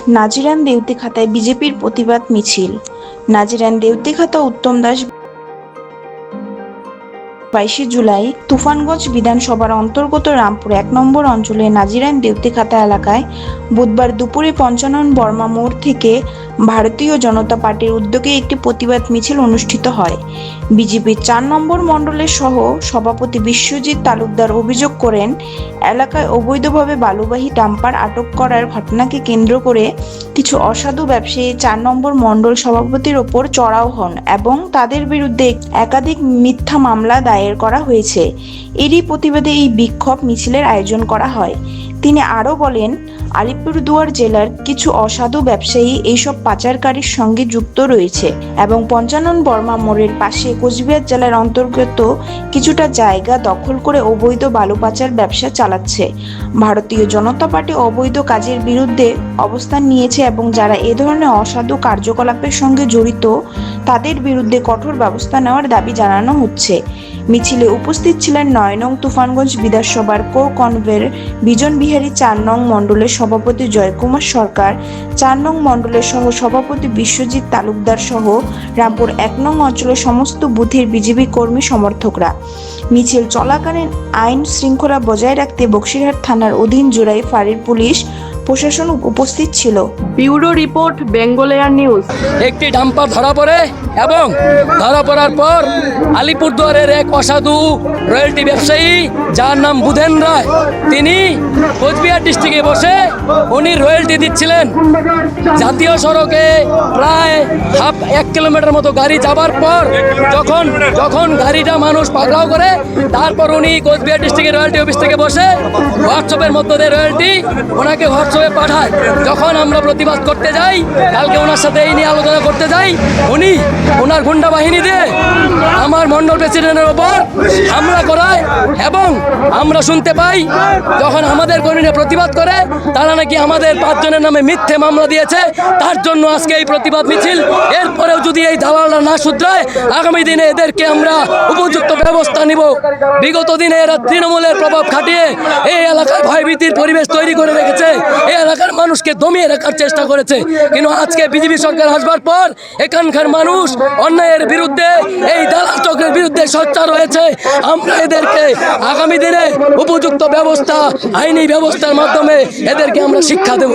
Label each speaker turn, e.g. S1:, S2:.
S1: নাজিরান দেউতিখাতায় বিজেপির প্রতিবাদ মিছিল। নাজিরান দেউতিখাতা উত্তম দাস 22 জুলাই তুফানগঞ্জ বিধানসভার অন্তর্গত রামপুর 1 নম্বর অঞ্চলের নাজিরান দেউতিখাতা এলাকায় বুধবার দুপুরে পঞ্চানন বর্মা মোড় থেকে ভারতীয় জনতা পার্টির উদ্যোগে একটি প্রতিবাদ মিছিল অনুষ্ঠিত হয়। বিজেপির 4 নম্বর মণ্ডলের সহ সভাপতি বিশ্বজিৎ তালুকদার অভিযোগ করেন, এলাকায় অবৈধভাবে বালুবাহী ডাম্পার আটক করার ঘটনাকে কেন্দ্র করে কিছু অসাধু ব্যবসায়ী 4 নম্বর মণ্ডল সভাপতির ওপর চড়াও হন এবং তাদের বিরুদ্ধে একাধিক মিথ্যা মামলা দায়ের করা হয়েছে। এরই প্রতিবাদে এই বিক্ষোভ মিছিলের আয়োজন করা হয়। তিনি আরও বলেন, আলিপুরদুয়ার জেলার কিছু অসাধু ব্যবসায়ী এইসব পাচারকারীর সঙ্গে যুক্ত রয়েছে এবং পঞ্চানন বর্মা মোড়ের পাশে কোচবিহার জেলার অন্তর্গত কিছুটা জায়গা দখল করে অবৈধ বালু পাচার ব্যবসা চালাচ্ছে। ভারতীয় জনতা পার্টি অবৈধ কাজের বিরুদ্ধে অবস্থান নিয়েছে এবং যারা এ ধরনের অসাধু কার্যকলাপের সঙ্গে জড়িত তাদের বিরুদ্ধে কঠোর ব্যবস্থা নেওয়ার দাবি জানানো হচ্ছে। মিছিলে উপস্থিত ছিলেন 9 নং তুফানগঞ্জ বিধানসভার কো-কনভেনর বিজন বিহারী, 4 নং মণ্ডলের সভাপতি জয়কুমার সরকার, 4 নং মণ্ডলের সহ সভাপতি বিশ্বজিৎ তালুকদার সহ রামপুর 1 নং অঞ্চলের সমস্ত বুথের বিজেপি কর্মী সমর্থকরা। মিছিল চলাকালীন আইন শৃঙ্খলা বজায় রাখতে বক্সিরহাট থানার অধীন জোড়াই ফাঁড়ির পুলিশ প্রশাসন উপস্থিত ছিল।
S2: Bureau report, Bengal air news.
S3: একটি ডাম্পার ধরা পড়ে এবং ধরা পড়ার পর আলিপুরদুয়ারের এক অসাধু রয়্যালটি ব্যবসায়ী যার নাম বুধেন রায়, তিনি কোচবিহার ডিস্ট্রিক্টে বসে উনি রয়্যালটি দিচ্ছিলেন। জাতীয় সড়কে প্রায় 1 কিলোমিটার মতো গাড়ি যাবার পর যখন গাড়িটা মানুষ পাকড়াও করে, তারপর উনি কোচবিহার ডিস্ট্রিক্টের রয়্যালটি অফিস থেকে বসে হোয়াটসঅ্যাপের মধ্যে দিয়ে রয়্যালটি ওনাকে হোয়াটসঅ্যাপে পাঠায়। যখন আমরা প্রতিবাদ করতে যাই, কালকে ওনার সাথে এই নিয়ে আলোচনা করতে যাই, উনি ওনার গুন্ডা বাহিনী দিয়ে আমার মন্ডল প্রেসিডেন্টের ওপর হামলা করায় এবং আমরা শুনতে পাই যখন আমাদের কর্মীরা প্রতিবাদ করে তারা নাকি আমাদের 5 জনের নামে মিথ্যে মামলা দিয়েছে। তার জন্য আজকে এই প্রতিবাদ মিছিল। এরপরেও যদি এই দালালরা না শুধরায়, আগামী দিনে এদেরকে আমরা উপযুক্ত ব্যবস্থা নিব। বিগত দিনে এরা তৃণমূলের প্রভাব খাটিয়ে এই এলাকায় ভয়ভীতির পরিবেশ তৈরি করে রেখেছে, এই এলাকার মানুষকে দমিয়ে রাখার চেষ্টা করেছে। কিন্তু আজকে বিজেপি সরকার আসবার পর এখানকার মানুষ অন্যায়ের বিরুদ্ধে, এই দালাল চক্রের বিরুদ্ধে সোচ্চার হয়েছে। আমরা এদেরকে আগামী দিনে উপযুক্ত ব্যবস্থা, আইনি ব্যবস্থার মাধ্যমে এদেরকে আমরা শিক্ষা দেব।